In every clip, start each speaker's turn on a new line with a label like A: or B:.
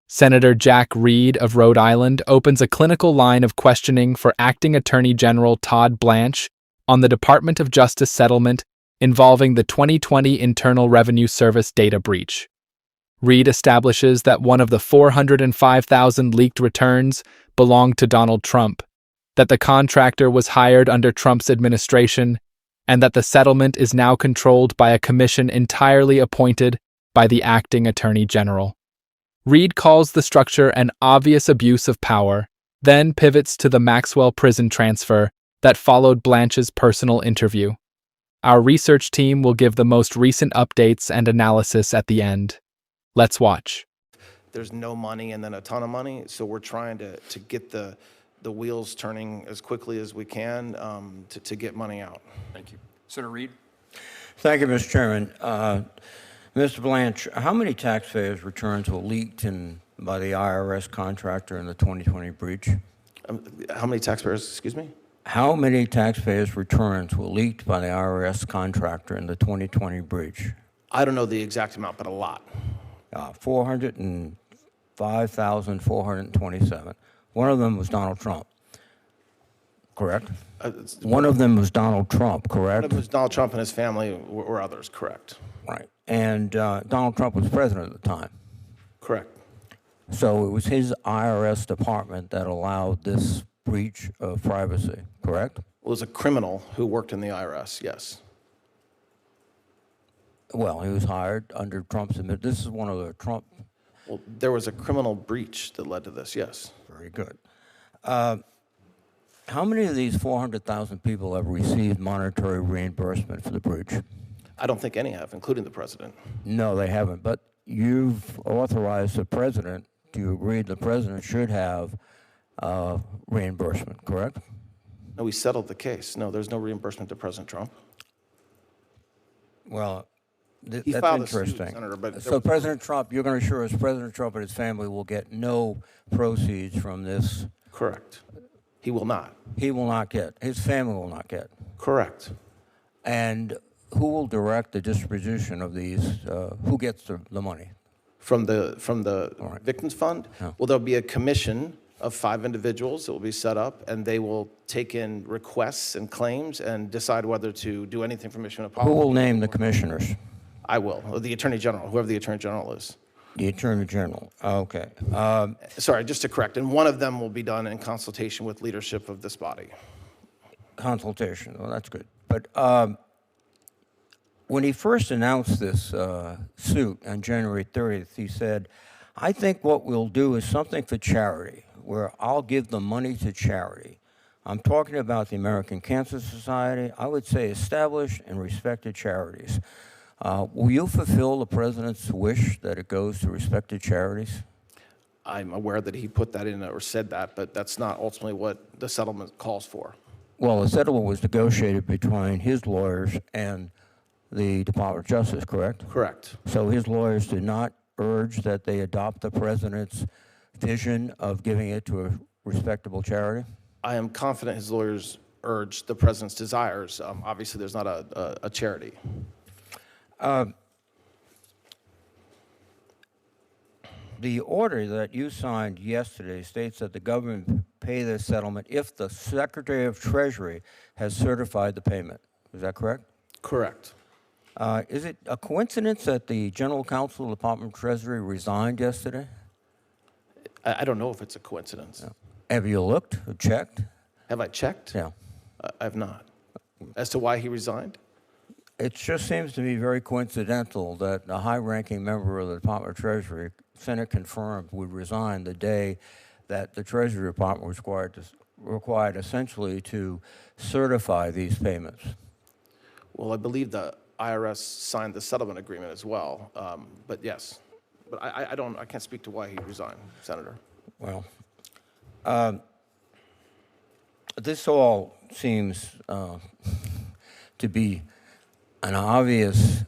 A: Senator Jack Reed of Rhode Island opens a clinical line of questioning for Acting Attorney General Todd Blanche on the Department of Justice settlement involving the 2020 Internal Revenue Service data breach. Reed establishes that one of the 405,000 leaked returns belonged to Donald Trump, that the contractor was hired under Trump's administration, and that the settlement is now controlled by a commission entirely appointed by the Acting Attorney General. Reed calls the structure an obvious abuse of power, then pivots to the Maxwell prison transfer that followed Blanche's personal interview. Our research team will give the most recent updates and analysis at the end. Let's watch.
B: There's no money and then a ton of money, so we're trying to get the wheels turning as quickly as we can to get money out.
C: Thank you. Senator Reed.
D: Thank you, Mr. Chairman. Mr. Blanche, how many taxpayers' returns were leaked by the IRS contractor in the 2020 breach?
B: How many taxpayers, excuse me?
D: How many taxpayers' returns were leaked by the IRS contractor in the 2020 breach?
B: I don't know the exact amount, but a lot.
D: 405,427. One of them was Donald Trump, correct? One of them was Donald Trump, correct?
B: One of them was Donald Trump and his family or others, correct.
D: Right. And Donald Trump was president at the time.
B: Correct.
D: So it was his IRS department that allowed this breach of privacy, correct?
B: Well, it was a criminal who worked in the IRS, yes.
D: Well, he was hired under Trump's administration. This is one of the Trump.
B: Well, there was a criminal breach that led to this, yes.
D: Very good. How many of these 400,000 people have received monetary reimbursement for the breach?
B: I don't think any have, including the president.
D: No, they haven't. But you've authorized the president. Do you agree the president should have reimbursement, correct?
B: No, we settled the case. No, there's no reimbursement to President Trump.
D: Well,
B: He
D: that's
B: filed
D: interesting.
B: a suit, Senator, but
D: So President Trump, you're going to assure us President Trump and his family will get no proceeds from this?
B: Correct. He will not.
D: He will not get. His family will not get.
B: Correct.
D: And who will direct the distribution of these? Who gets the money?
B: From the
D: right.
B: Victims Fund?
D: Oh.
B: Well, there'll be a commission of 5 individuals that will be set up, and they will take in requests and claims and decide whether to do anything from issue of policy.
D: Who will name the commissioners?
B: I will, or the Attorney General, whoever the Attorney General is.
D: The Attorney General. Okay.
B: Sorry, just to correct, and one of them will be done in consultation with leadership of this body.
D: Consultation. Well, that's good. But when he first announced this suit on January 30th, he said, I think what we'll do is something for charity, where I'll give the money to charity. I'm talking about the American Cancer Society. I would say established and respected charities. Will you fulfill the president's wish that it goes to respected charities?
B: I'm aware that he put that in or said that, but that's not ultimately what the settlement calls for.
D: Well, the settlement was negotiated between his lawyers and the Department of Justice, correct?
B: Correct.
D: So his lawyers did not urge that they adopt the president's vision of giving it to a respectable charity?
B: I am confident his lawyers urged the president's desires. Obviously, there's not a charity.
D: The order that you signed yesterday states that the government pay this settlement if the Secretary of Treasury has certified the payment. Is that correct?
B: Correct.
D: Is it a coincidence that the General Counsel of the Department of Treasury resigned yesterday?
B: I don't know if it's a coincidence.
D: No. Have you looked or checked?
B: Have I checked?
D: Yeah.
B: I have not. As to why he resigned?
D: It just seems to be very coincidental that a high-ranking member of the Department of Treasury, Senate confirmed, would resign the day that the Treasury Department was required essentially to certify these payments.
B: Well, I believe the IRS signed the settlement agreement as well. But yes, but I can't speak to why he resigned, Senator.
D: Well, this all seems to be an obvious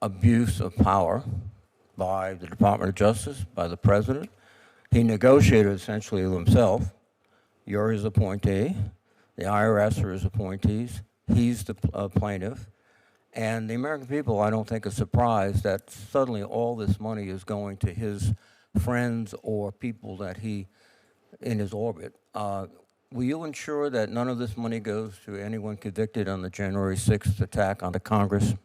D: abuse of power by the Department of Justice, by the president. He negotiated essentially with himself. You're his appointee. The IRS are his appointees. He's the plaintiff. And the American people, I don't think, are surprised that suddenly all this money is going to his friends or people that he in his orbit. Will you ensure that none of this money goes to anyone convicted on the January 6th attack on the Congress?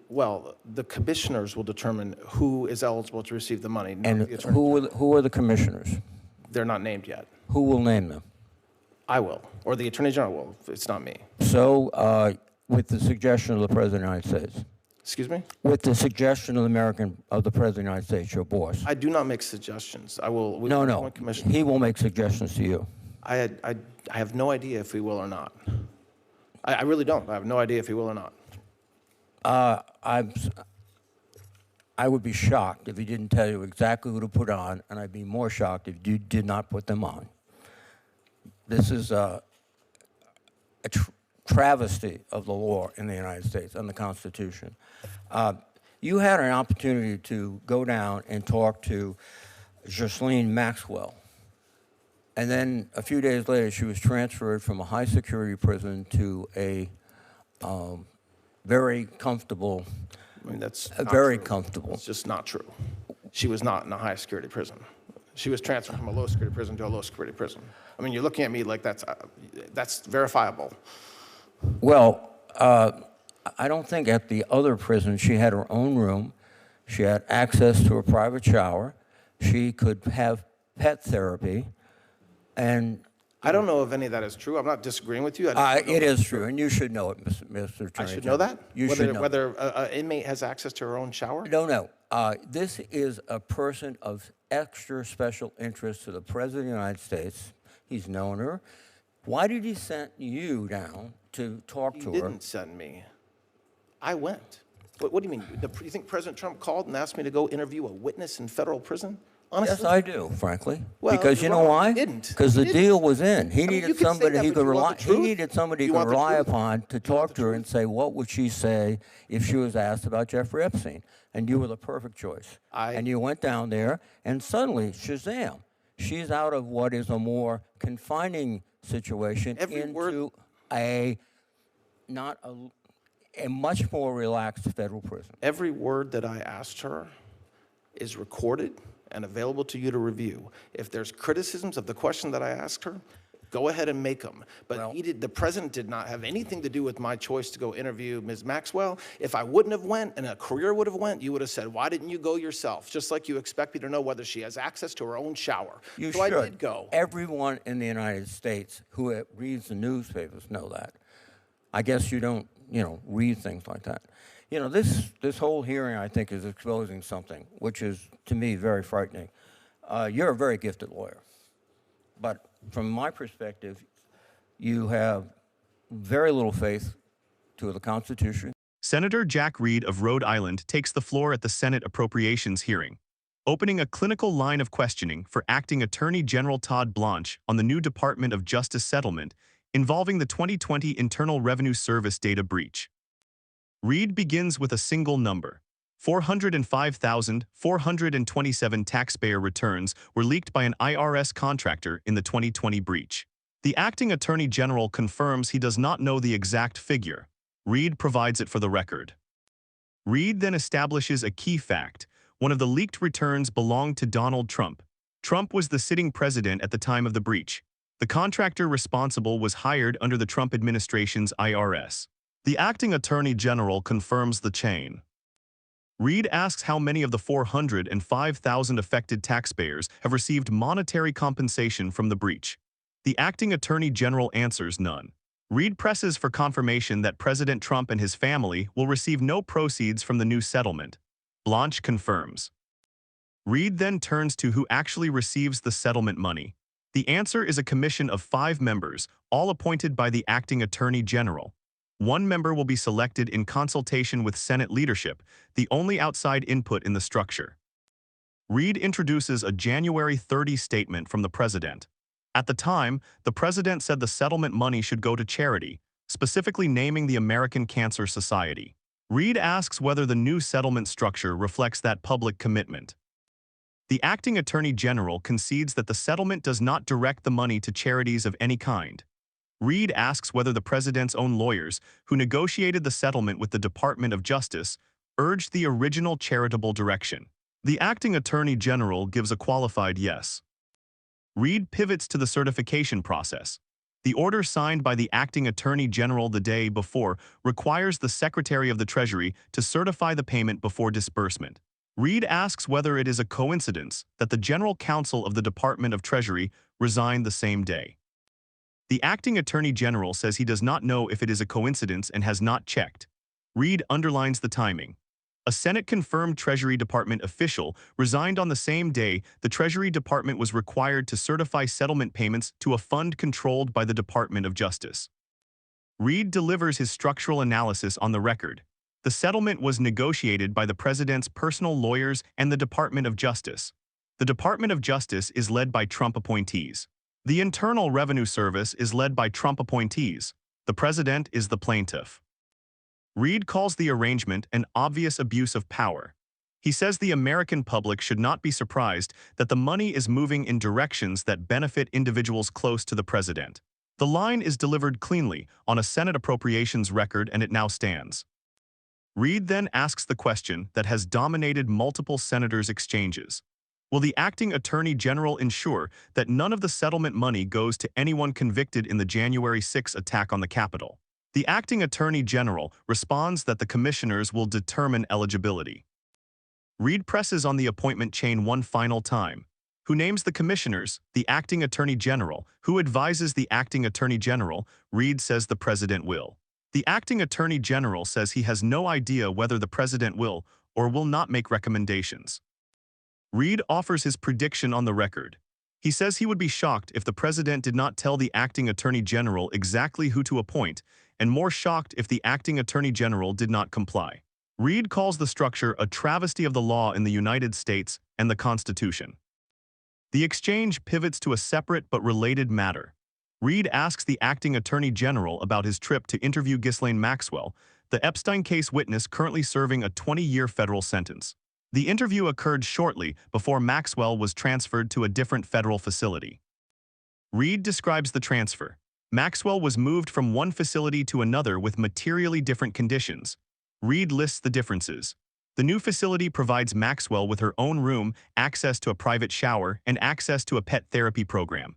B: Well, the commissioners will determine who is eligible to receive the money, not
D: And
B: the Attorney General.
D: who are the commissioners?
B: They're not named yet.
D: Who will name them?
B: I will, or the Attorney General will. It's not me.
D: So, with the suggestion of the President of the United States?
B: Excuse me?
D: With the suggestion of the President of the United States, your boss?
B: I do not make suggestions. I will.
D: No.
B: appoint commissioners.
D: He will make suggestions to you.
B: I have no idea if he will or not. I really don't. I have no idea if he will or not.
D: I would be shocked if he didn't tell you exactly who to put on, and I'd be more shocked if you did not put them on. This is a travesty of the law in the United States and the Constitution. You had an opportunity to go down and talk to Ghislaine Maxwell. And then a few days later, she was transferred from a high-security prison to a very comfortable,
B: I mean, that's
D: very
B: not true.
D: comfortable.
B: It's just not true. She was not in a high-security prison. She was transferred from a low-security prison to a low-security prison. I mean, you're looking at me like that's verifiable.
D: Well, I don't think at the other prison she had her own room. She had access to a private shower. She could have pet therapy. And
B: I don't know if any of that is true. I'm not disagreeing with you. I just don't know
D: it
B: if
D: is
B: it's
D: true, and you should know it, Mr. Attorney
B: I should
D: General.
B: know that?
D: You should know.
B: Whether an inmate has access to her own shower?
D: No. This is a person of extra special interest to the President of the United States. He's known her. Why did he send you down to talk
B: He
D: to her?
B: didn't send me. I went. What do you mean? You think President Trump called and asked me to go interview a witness in federal prison? Honestly?
D: Yes, I do, frankly.
B: Well,
D: because you know
B: well,
D: why?
B: he didn't.
D: Because
B: He
D: the
B: didn't.
D: deal was in. He
B: mean, you
D: needed
B: can say
D: somebody
B: that,
D: he
B: but
D: could
B: you want
D: rely.
B: the
D: He
B: truth?
D: needed somebody he
B: You
D: could
B: want the
D: rely
B: truth?
D: upon to talk
B: the
D: to her
B: truth?
D: and say what would she say if she was asked about Jeffrey Epstein. And you were the perfect choice. And you went down there, and suddenly, shazam! She's out of what is a more confining situation into a much more relaxed federal prison.
B: Every word that I asked her is recorded and available to you to review. If there's criticisms of the question that I asked her, go ahead and make them. But
D: Well-
B: the president did not have anything to do with my choice to go interview Ms. Maxwell. If I wouldn't have went and a career would have went, you would have said, why didn't you go yourself? Just like you expect me to know whether she has access to her own shower.
D: You
B: so
D: should.
B: I did go.
D: Everyone in the United States who reads the newspapers know that. I guess you don't, read things like that. This whole hearing, I think, is exposing something, which is, to me, very frightening. You're a very gifted lawyer. But from my perspective, you have very little faith to the Constitution.
C: Senator Jack Reed of Rhode Island takes the floor at the Senate Appropriations hearing, opening a clinical line of questioning for Acting Attorney General Todd Blanche on the new Department of Justice settlement involving the 2020 Internal Revenue Service data breach. Reed begins with a single number. 405,427 taxpayer returns were leaked by an IRS contractor in the 2020 breach. The acting attorney general confirms he does not know the exact figure. Reed provides it for the record. Reed then establishes a key fact. One of the leaked returns belonged to Donald Trump. Trump was the sitting president at the time of the breach. The contractor responsible was hired under the Trump administration's IRS. The acting attorney general confirms the chain. Reed asks how many of the 405,000 affected taxpayers have received monetary compensation from the breach. The acting attorney general answers none. Reed presses for confirmation that President Trump and his family will receive no proceeds from the new settlement. Blanche confirms. Reed then turns to who actually receives the settlement money. The answer is a commission of 5 members, all appointed by the acting attorney general. One member will be selected in consultation with Senate leadership, the only outside input in the structure. Reed introduces a January 30 statement from the president. At the time, the president said the settlement money should go to charity, specifically naming the American Cancer Society. Reed asks whether the new settlement structure reflects that public commitment. The acting attorney general concedes that the settlement does not direct the money to charities of any kind. Reed asks whether the president's own lawyers, who negotiated the settlement with the Department of Justice, urged the original charitable direction. The acting attorney general gives a qualified yes. Reed pivots to the certification process. The order signed by the acting attorney general the day before requires the Secretary of the Treasury to certify the payment before disbursement. Reed asks whether it is a coincidence that the General Counsel of the Department of Treasury resigned the same day. The acting attorney general says he does not know if it is a coincidence and has not checked. Reed underlines the timing. A Senate-confirmed Treasury Department official resigned on the same day the Treasury Department was required to certify settlement payments to a fund controlled by the Department of Justice. Reed delivers his structural analysis on the record. The settlement was negotiated by the President's personal lawyers and the Department of Justice. The Department of Justice is led by Trump appointees. The Internal Revenue Service is led by Trump appointees. The President is the plaintiff. Reed calls the arrangement an obvious abuse of power. He says the American public should not be surprised that the money is moving in directions that benefit individuals close to the president. The line is delivered cleanly on a Senate Appropriations record, and it now stands. Reed then asks the question that has dominated multiple senators' exchanges. Will the acting attorney general ensure that none of the settlement money goes to anyone convicted in the January 6 attack on the Capitol? The acting attorney general responds that the commissioners will determine eligibility. Reed presses on the appointment chain one final time. Who names the commissioners? The acting attorney general. Who advises the acting attorney general? Reed says the president will. The acting attorney general says he has no idea whether the president will or will not make recommendations. Reed offers his prediction on the record. He says he would be shocked if the president did not tell the acting attorney general exactly who to appoint, and more shocked if the acting attorney general did not comply. Reed calls the structure a travesty of the law in the United States and the Constitution. The exchange pivots to a separate but related matter. Reed asks the acting attorney general about his trip to interview Ghislaine Maxwell, the Epstein case witness currently serving a 20-year federal sentence. The interview occurred shortly before Maxwell was transferred to a different federal facility. Reed describes the transfer. Maxwell was moved from one facility to another with materially different conditions. Reed lists the differences. The new facility provides Maxwell with her own room, access to a private shower, and access to a pet therapy program.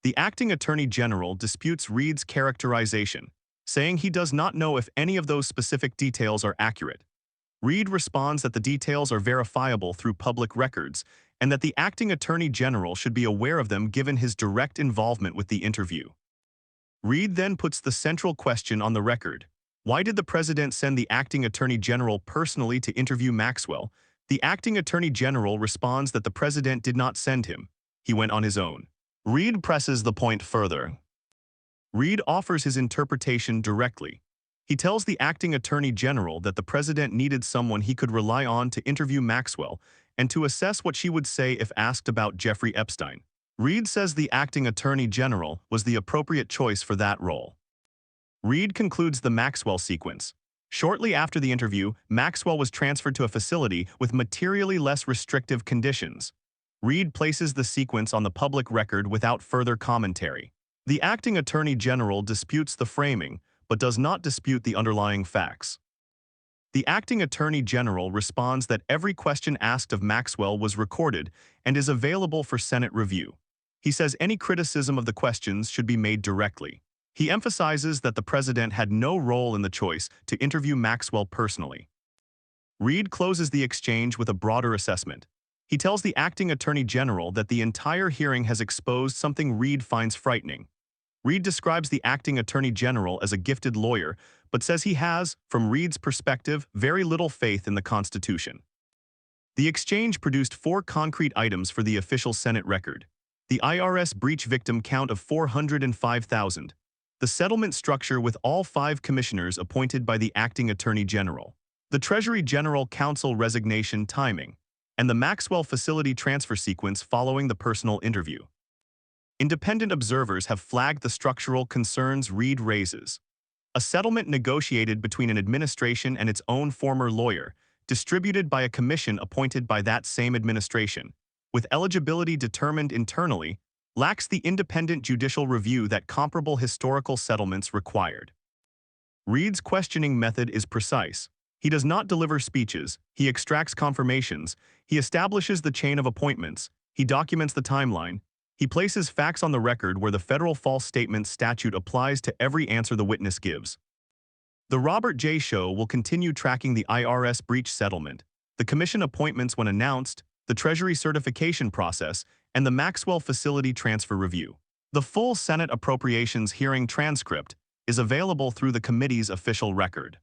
C: The acting attorney general disputes Reed's characterization, saying he does not know if any of those specific details are accurate. Reed responds that the details are verifiable through public records and that the acting attorney general should be aware of them given his direct involvement with the interview. Reed then puts the central question on the record. Why did the president send the acting attorney general personally to interview Maxwell? The acting attorney general responds that the president did not send him. He went on his own. Reed presses the point further. Reed offers his interpretation directly. He tells the acting attorney general that the president needed someone he could rely on to interview Maxwell and to assess what she would say if asked about Jeffrey Epstein. Reed says the acting attorney general was the appropriate choice for that role. Reed concludes the Maxwell sequence. Shortly after the interview, Maxwell was transferred to a facility with materially less restrictive conditions. Reed places the sequence on the public record without further commentary. The acting attorney general disputes the framing, but does not dispute the underlying facts. The acting attorney general responds that every question asked of Maxwell was recorded and is available for Senate review. He says any criticism of the questions should be made directly. He emphasizes that the president had no role in the choice to interview Maxwell personally. Reed closes the exchange with a broader assessment. He tells the acting attorney general that the entire hearing has exposed something Reed finds frightening. Reed describes the acting attorney general as a gifted lawyer, but says he has, from Reed's perspective, very little faith in the Constitution. The exchange produced 4 concrete items for the official Senate record. The IRS breach victim count of 405,000. The settlement structure with all 5 commissioners appointed by the acting attorney general. The Treasury General Counsel resignation timing. And the Maxwell facility transfer sequence following the personal interview. Independent observers have flagged the structural concerns Reed raises. A settlement negotiated between an administration and its own former lawyer, distributed by a commission appointed by that same administration, with eligibility determined internally, lacks the independent judicial review that comparable historical settlements required. Reed's questioning method is precise. He does not deliver speeches, he extracts confirmations, he establishes the chain of appointments, he documents the timeline, he places facts on the record where the federal false statement statute applies to every answer the witness gives. The Robert J. Show will continue tracking the IRS breach settlement, the commission appointments when announced, the Treasury certification process, and the Maxwell facility transfer review. The full Senate Appropriations hearing transcript is available through the committee's official record.